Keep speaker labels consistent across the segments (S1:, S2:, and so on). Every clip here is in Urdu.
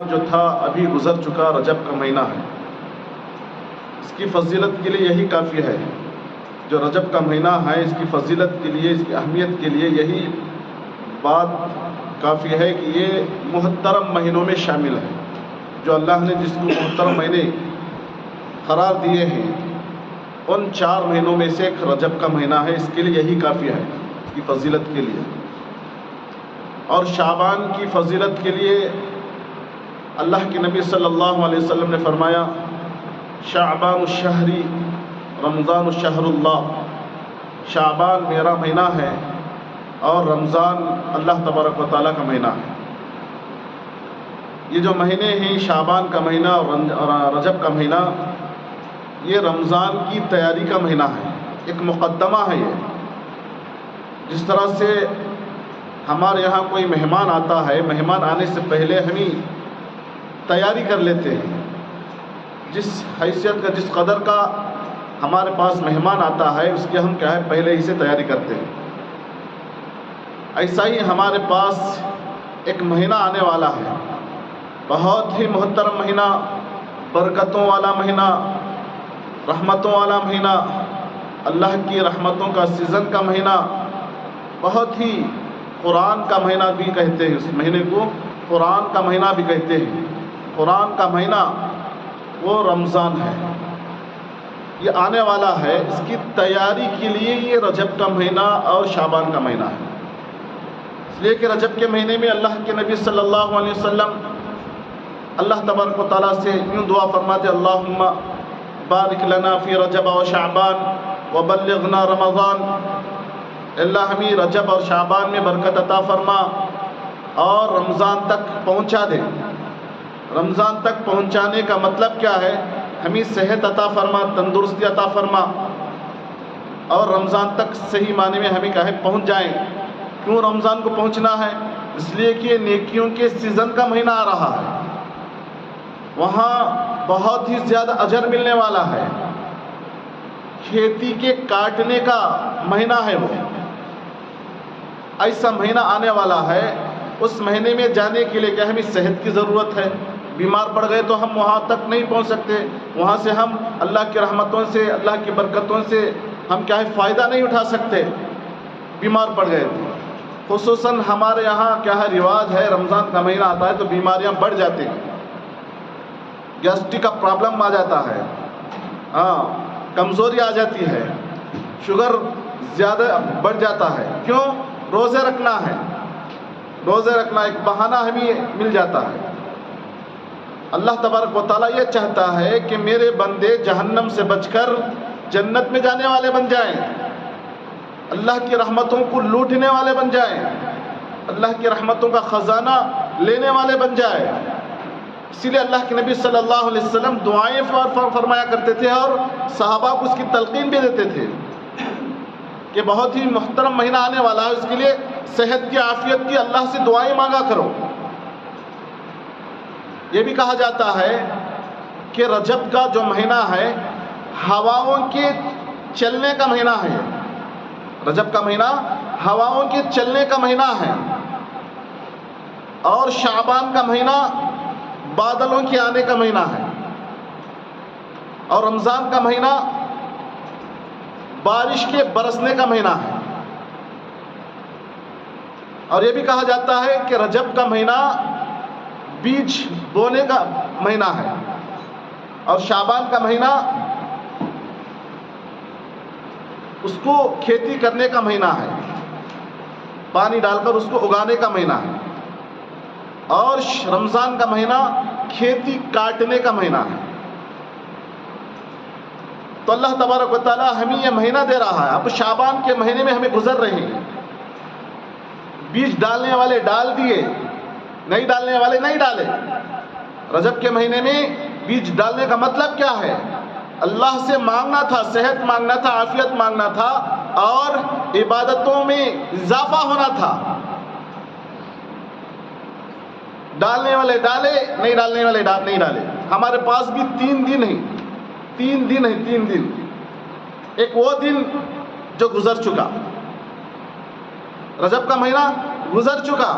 S1: جو تھا ابھی گزر چکا رجب کا مہینہ ہے، اس کی فضیلت کے لیے یہی کافی ہے۔ جو رجب کا مہینہ ہے اس کی فضیلت کے لیے، اس کی اہمیت کے لیے یہی بات کافی ہے کہ یہ محترم مہینوں میں شامل ہے۔ جو اللہ نے جس کو محترم مہینے قرار دیے ہیں، ان 4 مہینوں میں سے ایک رجب کا مہینہ ہے۔ اس کے لیے یہی کافی ہے، اس کی فضیلت کے لیے۔ اور شعبان کی فضیلت کے لیے اللہ کے نبی صلی اللہ علیہ وسلم نے فرمایا، شعبان الشہر رمضان الشہر اللہ، شعبان میرا مہینہ ہے اور رمضان اللہ تبارک و تعالیٰ کا مہینہ ہے۔ یہ جو مہینے ہیں، شعبان کا مہینہ اور رجب کا مہینہ، یہ رمضان کی تیاری کا مہینہ ہے، ایک مقدمہ ہے۔ یہ جس طرح سے ہمارے یہاں کوئی مہمان آتا ہے، مہمان آنے سے پہلے ہم ہی تیاری کر لیتے ہیں۔ جس حیثیت کا، جس قدر کا ہمارے پاس مہمان آتا ہے، اس کی ہم کیا ہے پہلے ہی سے تیاری کرتے ہیں۔ ایسا ہی ہمارے پاس ایک مہینہ آنے والا ہے، بہت ہی محترم مہینہ، برکتوں والا مہینہ، رحمتوں والا مہینہ، اللہ کی رحمتوں کا سیزن کا مہینہ، بہت ہی قرآن کا مہینہ بھی کہتے ہیں۔ اس مہینے کو قرآن کا مہینہ بھی کہتے ہیں۔ قرآن کا مہینہ وہ رمضان ہے، یہ آنے والا ہے۔ اس کی تیاری کے لیے یہ رجب کا مہینہ اور شعبان کا مہینہ ہے۔ اس لیے کہ رجب کے مہینے میں اللہ کے نبی صلی اللہ علیہ وسلم اللہ تبارک و تعالیٰ سے یوں دعا فرماتے، اللہم بارک لنا فی رجب و شعبان وبلغنا رمضان۔ اللہ ہمیں رجب اور شعبان میں برکت عطا فرما اور رمضان تک پہنچا دے۔ رمضان تک پہنچانے کا مطلب کیا ہے؟ ہمیں صحت عطا فرما، تندرستی عطا فرما، اور رمضان تک صحیح معنی میں ہمیں کہے پہنچ جائیں۔ کیوں رمضان کو پہنچنا ہے؟ اس لیے کہ یہ نیکیوں کے سیزن کا مہینہ آ رہا ہے، وہاں بہت ہی زیادہ اجر ملنے والا ہے۔ کھیتی کے کاٹنے کا مہینہ ہے، وہ ایسا مہینہ آنے والا ہے۔ اس مہینے میں جانے کے لیے کیا ہمیں صحت کی ضرورت ہے؟ بیمار پڑ گئے تو ہم وہاں تک نہیں پہنچ سکتے، وہاں سے ہم اللہ کی رحمتوں سے، اللہ کی برکتوں سے ہم کیا ہے فائدہ نہیں اٹھا سکتے، بیمار پڑ گئے تو۔ خصوصاً ہمارے یہاں کیا ہے رواج ہے، رمضان کا مہینہ آتا ہے تو بیماریاں بڑھ جاتی ہیں، گیسٹرک کا پرابلم آ جاتا ہے، کمزوری آ جاتی ہے، شوگر زیادہ بڑھ جاتا ہے۔ کیوں؟ روزے رکھنا ہے، روزے رکھنا ایک بہانہ ہمیں مل جاتا ہے۔ اللہ تبارک و تعالیٰ یہ چاہتا ہے کہ میرے بندے جہنم سے بچ کر جنت میں جانے والے بن جائیں، اللہ کی رحمتوں کو لوٹنے والے بن جائیں، اللہ کی رحمتوں کا خزانہ لینے والے بن جائیں۔ اسی لیے اللہ کے نبی صلی اللہ علیہ وسلم دعائیں فرمایا کرتے تھے اور صحابہ کو اس کی تلقین بھی دیتے تھے کہ بہت ہی محترم مہینہ آنے والا ہے، اس کے لیے صحت کی، عافیت کی اللہ سے دعائیں مانگا کرو۔ یہ بھی کہا جاتا ہے کہ رجب کا جو مہینہ ہے ہواؤں کے چلنے کا مہینہ ہے۔ رجب کا مہینہ ہواؤں کے چلنے کا مہینہ ہے، اور شعبان کا مہینہ بادلوں کے آنے کا مہینہ ہے، اور رمضان کا مہینہ بارش کے برسنے کا مہینہ ہے۔ اور یہ بھی کہا جاتا ہے کہ رجب کا مہینہ بیج بونے کا مہینہ ہے، اور شعبان کا مہینہ اس کو کھیتی کرنے کا مہینہ ہے، پانی ڈال کر اس کو اگانے کا مہینہ ہے، اور رمضان کا مہینہ کھیتی کاٹنے کا مہینہ ہے۔ تو اللہ تبارک و تعالیٰ ہمیں یہ مہینہ دے رہا ہے۔ اب شعبان کے مہینے میں ہمیں گزر رہے ہیں، بیج ڈالنے والے ڈال دیے، نہیں ڈالنے والے نہیں ڈالے۔ رجب کے مہینے میں بیج ڈالنے کا مطلب کیا ہے؟ اللہ سے مانگنا تھا، صحت مانگنا تھا، عافیت مانگنا تھا، اور عبادتوں میں اضافہ ہونا تھا۔ ڈالنے والے ڈالے، نہیں ڈالنے والے نہیں ڈالے۔ ہمارے پاس بھی 3 دن ہیں، 3 دن ہیں، 3 دن۔ ایک وہ دن جو گزر چکا، رجب کا مہینہ گزر چکا،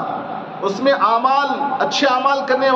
S1: اس میں اعمال، اچھے اعمال کرنے